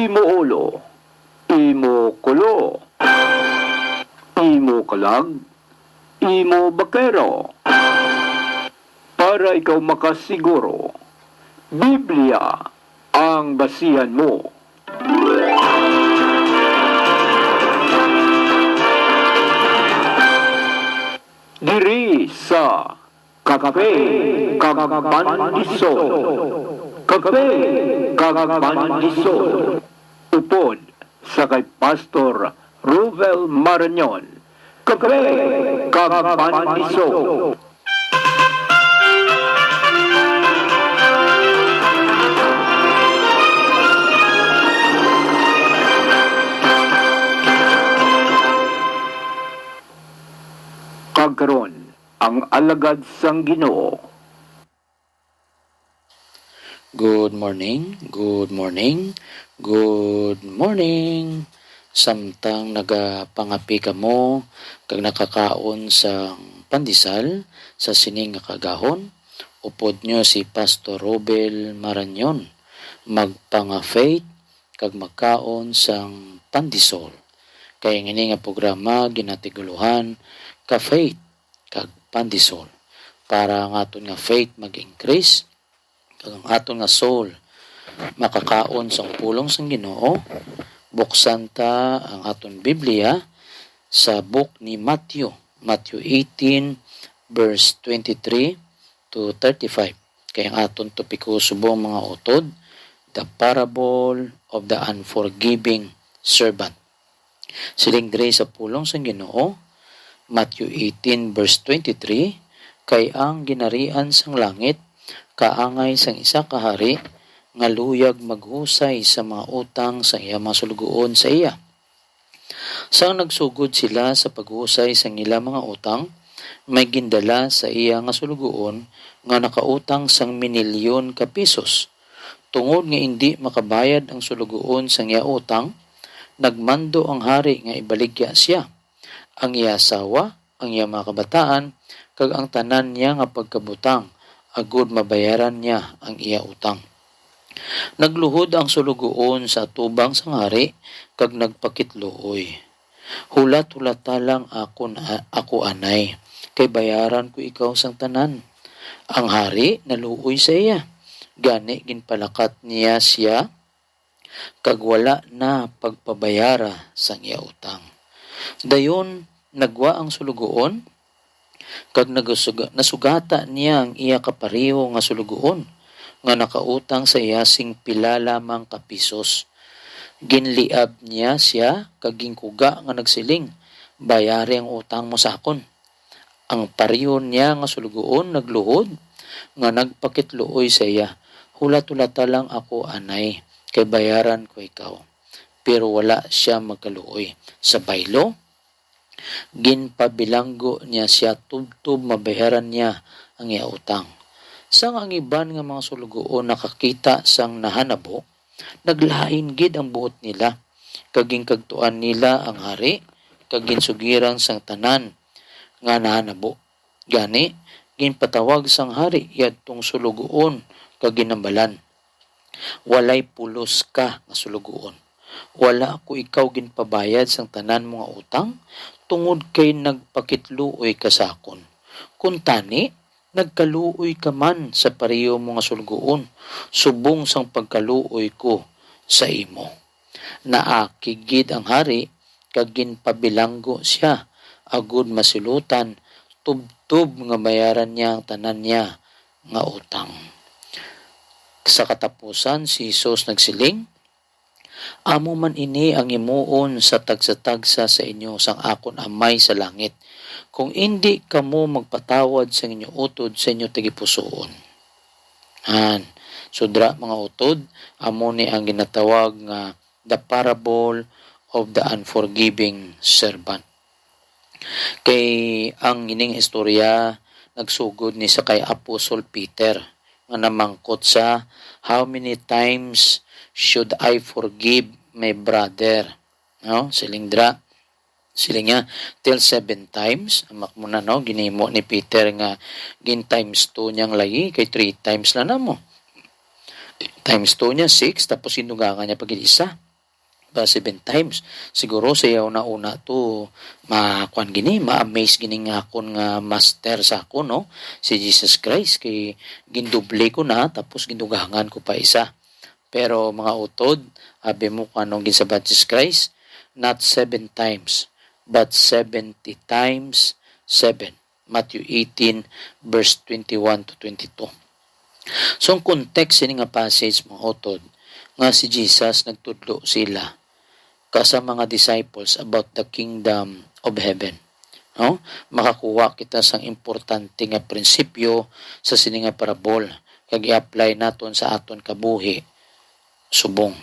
imo ulo, imo kulo, imo kalag, imo bakero. Para ikaw makasiguro, Biblia ang basihan mo. Diri sa Kape Kagabandisol. Kape Kagabandisol. Upod sa kay Pastor Ruvel Marañon. Kape Kagabandisol. Kagkaron ang alagad sang Ginoo. Good morning, good morning, good morning. Samtang nagapangapi ka mo, kag nakakaon sa pandesal sa sining nga kagahon, upod nyo si Pastor Robel Marañon, magpanga-faith kag magkaon sang pandesal. Kaya ngini nga programa ginatiguluhan ka faith kag pandesal para ang aton nga faith mag-increase kag ang aton nga soul makakaon sa pulong sang Ginoo. Buksan ta ang aton Biblia sa book ni Matthew 18 verse 23 to 35. Kaya ang aton topiko subong mga utod, the parable of the unforgiving servant. Siling diri sa pulong sang Ginoo, Matthew 18 verse 23, kay ang ginarian sang langit kaangay sang isa ka hari nga luyag maghusay sa mga utang sa iya masulgoon sa iya. Sang nagsugod sila sa paghusay sa ila mga utang, may gindala sa iya nga sulgoon nga nakautang sang minilyon ka pisos. Tungod nga hindi makabayad ang sulgoon sang iya utang, nagmando ang hari nga ibaligya siya, ang iya asawa, ang iya mga kabataan, kag ang tanan niya nga pagkabutang, agud mabayaran niya ang iya utang. Nagluhod ang sulugoon sa tubang sang hari, kag nagpakitluoy. Hulat-hulata lang ako anay, kay bayaran ko ikaw sang tanan. Ang hari naluoy sa iya, gani ginpalakat niya siya, kag wala na pagpabayara sang iya utang. Dayon nagwa ang sulugoon, kag nasugata niya ang iya kapareho nga sulugoon nga nakautang sa iya sing pila lamang ka pisos. Ginliab niya siya kag ginkuga nga nagsiling, bayari ang utang mo sa akon. Ang pareho niya nga sulugoon nagluhod nga nagpakitluoy sa iya, hulat-hulata lang ako anay, kay bayaran ko ikaw. Pero wala siya magkaluoy. Sa baylo, ginpabilanggo niya siya tubtub mabayaran niya ang iya utang. Sang ang iban nga mga sulugoon nakakita sang nahanabo, naglain gid ang buot nila, kag ginkagtuan nila ang hari, kag ginsugiran sang tanan nga nahanabo. Gani ginpatawag sang hari yadtong sulugoon kag ginambalan, walay pulos ka nga sulugoon. Wala ko ikaw ginpabayad sang tanan mga utang, tungod kay nagpakitluoy ka sa akon. Kung tani, nagkaluoy ka man sa pareho mga sulgoon, subong sang pagkaluoy ko sa imo. Naakigid ang hari, kag ginpabilanggo siya, agud masilutan, tubtub nga bayaran niya ang tanan niya nga utang. Sa katapusan, si Jesus nagsiling, amo man ini ang imuon sa tagsa-tagsa sa inyo sang akon amay sa langit, kung hindi kamo magpatawad sa inyo utod sa inyo tagipusoon. Sudra mga utod, amo ni ang ginatawag nga the parable of the unforgiving servant. Kay ang ining istorya nagsugod ni sa kay Apostol Peter nga namangkot sa how many times should I forgive my brother? No, silingdra. Sila nga till 7 times. Amak mo na no, ginimo ni Peter nga gin times 2 niyang lagi kay 3 times na mo. Times 2 niya 6 tapos sinugangan niya pag isa. ba 7 times. Siguro sayaw na una to makuan gini, ma-amaze gini nga akon nga master sa ako, no? Si Jesus Christ kay ginduble ko na tapos gindugangan ko pa isa. Pero mga utod, abi mo kung anong ginsabat Jesus Christ, not 7 times, but 70 times 7. Matthew 18 verse 21 to 22. So ang context ini nga passage mga utod, nga si Jesus nagtudlo sila sa mga disciples about the kingdom of heaven. No? Makakuha kita sang importante nga prinsipyo sa sini nga parabol kag i-apply naton sa aton kabuhi subong.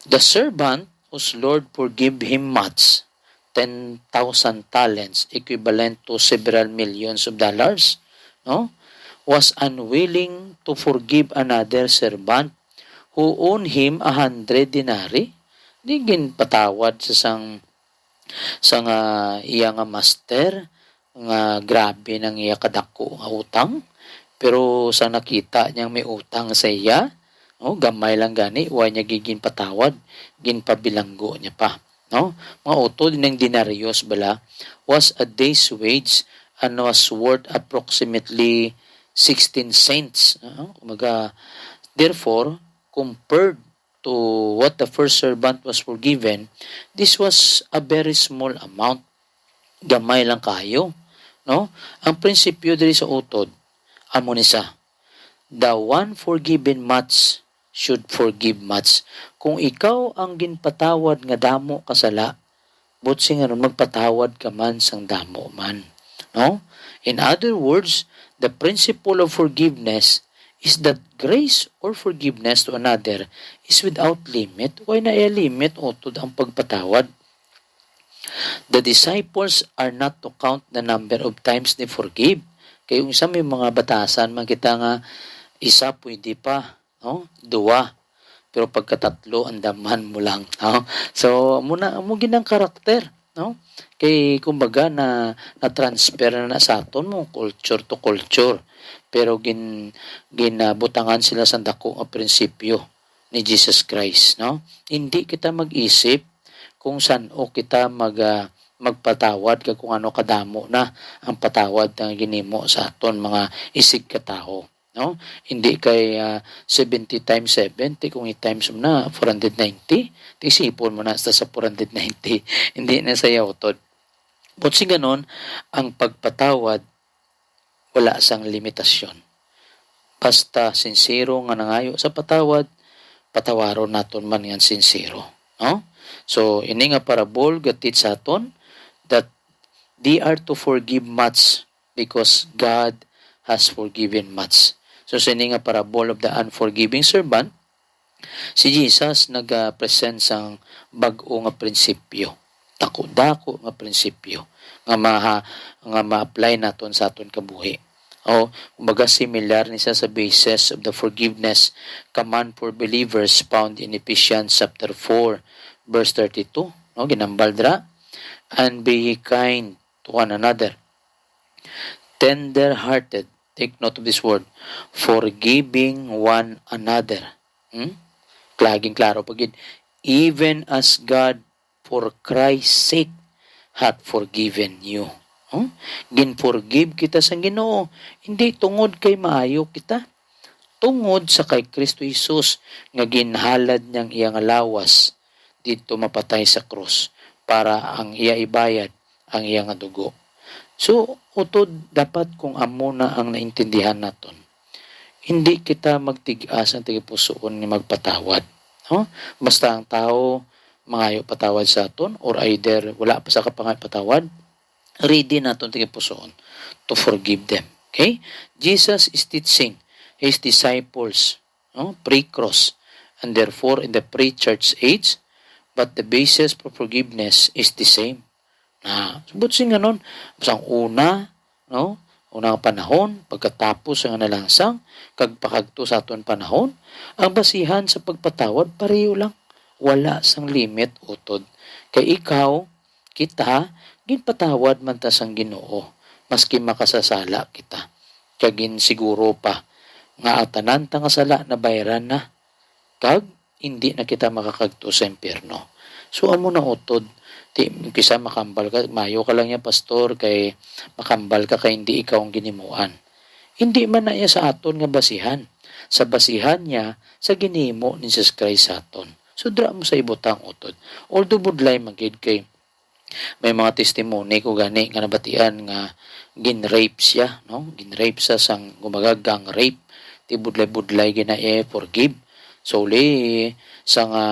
The servant whose Lord forgive him much, 10,000 talents, equivalent to several millions of dollars, no? Was unwilling to forgive another servant who owned him 100 denarii. Di ginpatawad sa nga iya nga master nga grabe nang iya kadako nga utang, pero sa nakita niyang may utang sa iya, gamay lang gani, wa niya ginpatawad, ginpabilanggo niya pa, no? Mga utod ng denarios bala was a day's wage and was worth approximately 16 cents. Therefore, compared to what the first servant was forgiven, this was a very small amount. Gamay lang kayo, no? Ang prinsipyo diri sa utod, amo ni sa, the one forgiven much should forgive much. Kung ikaw ang ginpatawad nga damo kasala, butsi nga ron magpatawad ka man sang damo man, no? In other words, the principle of forgiveness is that grace or forgiveness to another is without limit. Why na limit utod ang pagpatawad? The disciples are not to count the number of times they forgive. Kaya yung isa may mga batasan, makita nga isa pwede pa, no? 2. Pero pagkatatlo, andaman mo lang. No? So, muna mo ginang karakter. No? Kay kumbaga na transfer na sa aton mo, culture to culture. Pero ginabutangan sila sa dako nga prinsipyo ni Jesus Christ, no? Hindi kita mag-isip kung saan o kita magpatawad kag kung ano kadamo na ang patawad nga ginimo sa aton mga isig katao, no? Hindi kay 70 times 70 kung i-times mo na 490, tisipon mo na sa 490. Hindi na sayaw tod. But si ganon, ang pagpatawad wala sang limitasyon. Basta sincero nga nangayo sa patawad, patawaron naton man nga sincero, no? So ini nga parabol gatid sa aton that they are to forgive much because God has forgiven much. So sa ini nga parabol of the unforgiving servant, si Jesus nag-present sang bag-o nga prinsipyo, dako-dako nga prinsipyo nga ma-apply naton sa aton kabuhi. Kumbaga similar ni sa basis of the forgiveness command for believers found in Ephesians chapter 4 verse 32, no? Ginambal dra, and be kind to one another, tender-hearted, take note of this word, forgiving one another. Klaging klaro pagid, even as God for Christ's sake hath forgiven you. Gin-forgive kita sa Ginoo, hindi tungod kay maayo kita, tungod sa kay Kristo Jesus nga ginhalad niyang iyang lawas dito mapatay sa krus para ang iya ibayad ang iyang dugo. So, utod dapat kung amo na ang naintindihan naton, hindi kita magtigas ang tigipusoon ni magpatawad. No? Basta ang tao mangayo patawad sa aton or either wala pa sa kapangay patawad, ready naton tigipusoon to forgive them. Okay? Jesus is teaching his disciples pre-cross and therefore in the pre-church age, but the basis for forgiveness is the same. Subot sing ganon, basang unang panahon, pagkatapos ang nalangsang, kag pakagto sa aton panahon, ang basihan sa pagpatawad pareho lang. Wala sang limit utod. Kay ikaw, kita, ginpatawad man ta sang Ginoo, maski makasasala kita. Kagin siguro pa, nga atanan ta nga sala na bayaran na. Kag hindi na kita makakagto sa impyerno. So amo na utod, ti kisa makambal ka, mayo ka lang ya pastor kay makambal ka kay hindi ikaw ang ginimuan. Hindi man na iya sa aton nga basihan. Sa basihan niya sa ginimo ni Jesus Christ sa aton. So dra mo sa ibutang utod. Although budlay magid kay may mga testimony ko gani nga nabatian nga ginrape siya, no? Ginrape sa sang gumagagang rape. Ti budlay-budlay gina forgive. So uli sa nga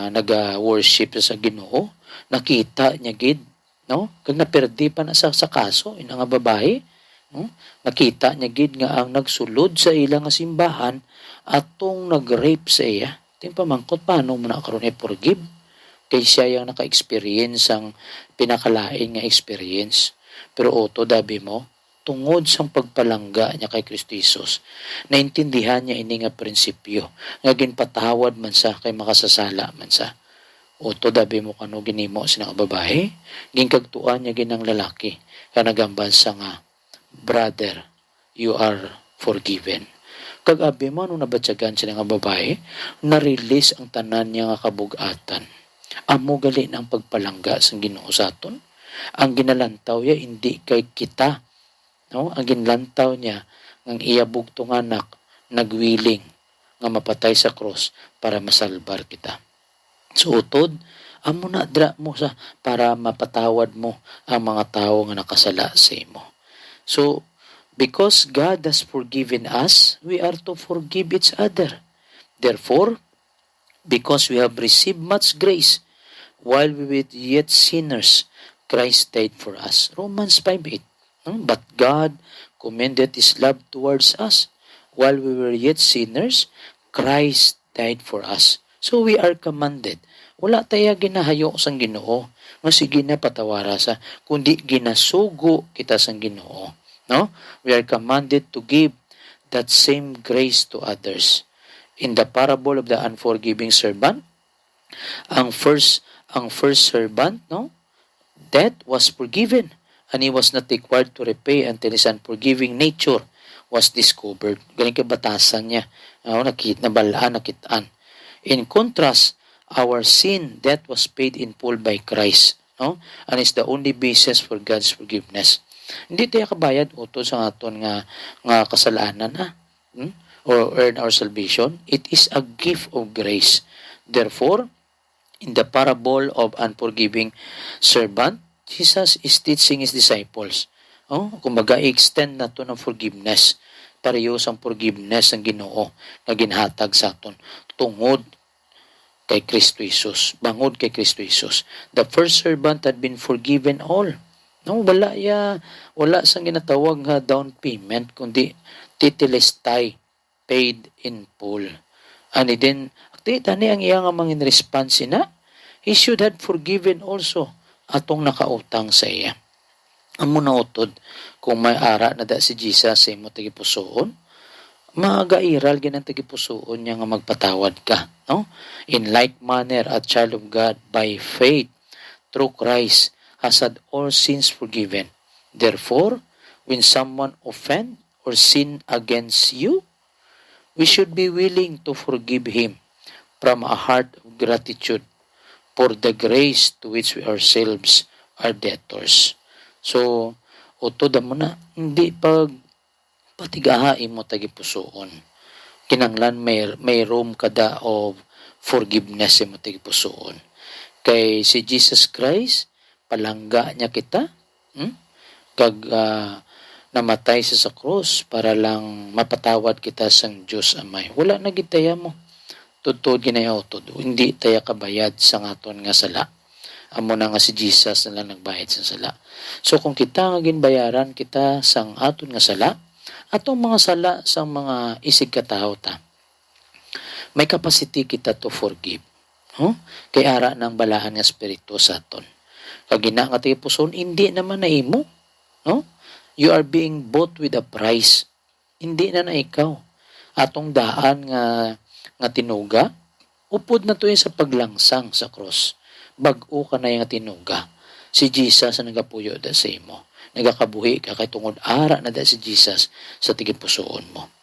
naga-worship sa Ginoo, nakita niya gid, no? Kag naperdi pa na sa kaso ina nga babae, no? Nakita niya gid nga ang nagsulod sa ilang nga simbahan atong nag-rape sa iya. Ting pamangkot paano mo na karon forgive? Kay siya yung naka-experience ang pinakalain nga experience. Pero oto dabi mo, tungod sang pagpalangga niya kay Kristo Jesus, naintindihan niya ini nga prinsipyo, nga ginpatawad man sa kay makasasala man sa. Oto dabi mo kano ginimo sina babae, ginkagtuan niya ginang lalaki, ka nagambal sa nga, brother, you are forgiven. Kag abi mo nung nabatyagan sila nga babae, na-release ang tanan niya nga kabugatan. Amo gali ng pagpalangga sa Ginoo sa aton. Ang ginalantaw niya hindi kay kita, no? Ang ginlantaw niya ang iya bugtong anak nagwiling nga mapatay sa cross para masalbar kita. So utod, amo na dra mo sa para mapatawad mo ang mga tawo nga nakasala sa imo. So because God has forgiven us, we are to forgive each other. Therefore, because we have received much grace, while we were yet sinners, Christ died for us. Romans 5:8. But God commended His love towards us. While we were yet sinners, Christ died for us. So we are commanded. Wala tayo ginahayo sang Ginoo. Nga sige na patawara sa, kundi ginasugo kita sang Ginoo. No? We are commanded to give that same grace to others. In the parable of the unforgiving servant, ang first servant, no, debt was forgiven, and he was not required to repay until his unforgiving nature was discovered. Galing kabatasan niya, nakitaan. In contrast, our sin debt was paid in full by Christ, no, and is the only basis for God's forgiveness. Hindi tayo kabayad uto sa aton nga kasalanan or earn our salvation. It is a gift of grace. Therefore, in the parable of unforgiving servant, Jesus is teaching His disciples. Kumbaga, i-extend na to ng forgiveness. Parehas ang forgiveness ng Ginoo na ginhatag sa aton tungod kay Kristo Jesus. Bangod kay Kristo Jesus. The first servant had been forgiven all. No, wala sang ginatawag nga down payment, kundi titilestay, paid in full. And then, tani ang iya nga mangin response na, he should have forgiven also atong nakautang sa iya. Amo na utod, kung may ara na da si Jesus sa imo tagipusoon, magairal ginang tagipusoon niya nga magpatawad ka. No? In like manner, a child of God by faith through Christ has had all sins forgiven. Therefore, when someone offend or sin against you, we should be willing to forgive him from a heart of gratitude for the grace to which we ourselves are debtors. So, utod mo na, hindi patigahain mo tagipusoon. Kinanglan may room kada of forgiveness mo tagipusoon. Kay si Jesus Christ, palangga niya kita, kag namatay sa krus para lang mapatawad kita sang Diyos Amay. Wala na gitaya mo. Tutod ginayaw todo. Hindi tayo kabayad sa ngaton nga sala. Amo na nga si Jesus na lang nagbayad sa sala. So kung kita nga ginbayaran kita sang aton nga sala, atong mga sala sang mga isig katawo ta, may capacity kita to forgive. Kay ara ng balahan nga spirito sa aton. Kag gina nga tayo puson, hindi naman na imo. No? You are being bought with a price. Hindi na ikaw. Atong daan nga tinuga, upod na to sa paglangsang sa cross. Bag-o ka na yung tinuga. Si Jesus na nagapuyo da sa imo. Nagakabuhi ka kay tungod ara na da si Jesus sa tigipusoon mo.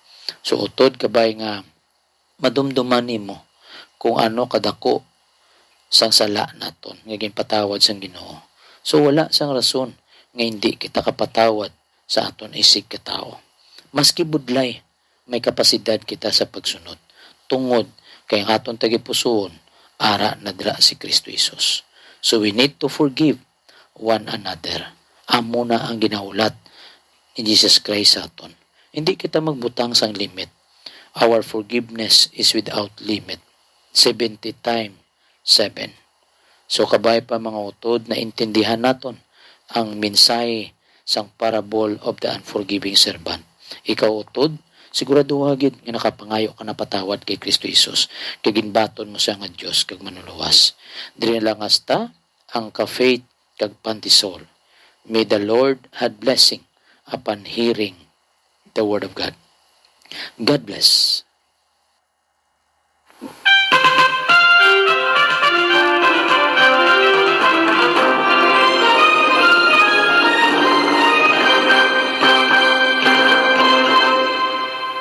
So utod kabay nga madumduman nimo kung ano kadako sang sala naton nga ginpatawad sang Ginoo. So wala sang rason nga hindi kita kapatawad sa aton isig katao. Maski budlay, may kapasidad kita sa pagsunod. Tungod kay ang aton tagipusoon, ara na dira si Kristo Jesus. So we need to forgive one another. Amo na ang ginaulat ni Jesus Christ sa aton. Hindi kita magbutang sang limit. Our forgiveness is without limit. 70 times 7. So kabay pa mga utod na intindihan naton ang mensahe sang parable of the unforgiving servant. Ikaw utod, sigurado hagid nga nakapangayo ka na patawad kay Kristo Jesus. Kay ginbaton mo siya nga Dios kag manuluwas. Diri lang hasta ang ka-faith kag pantisol. May the Lord had blessing upon hearing the word of God. God bless.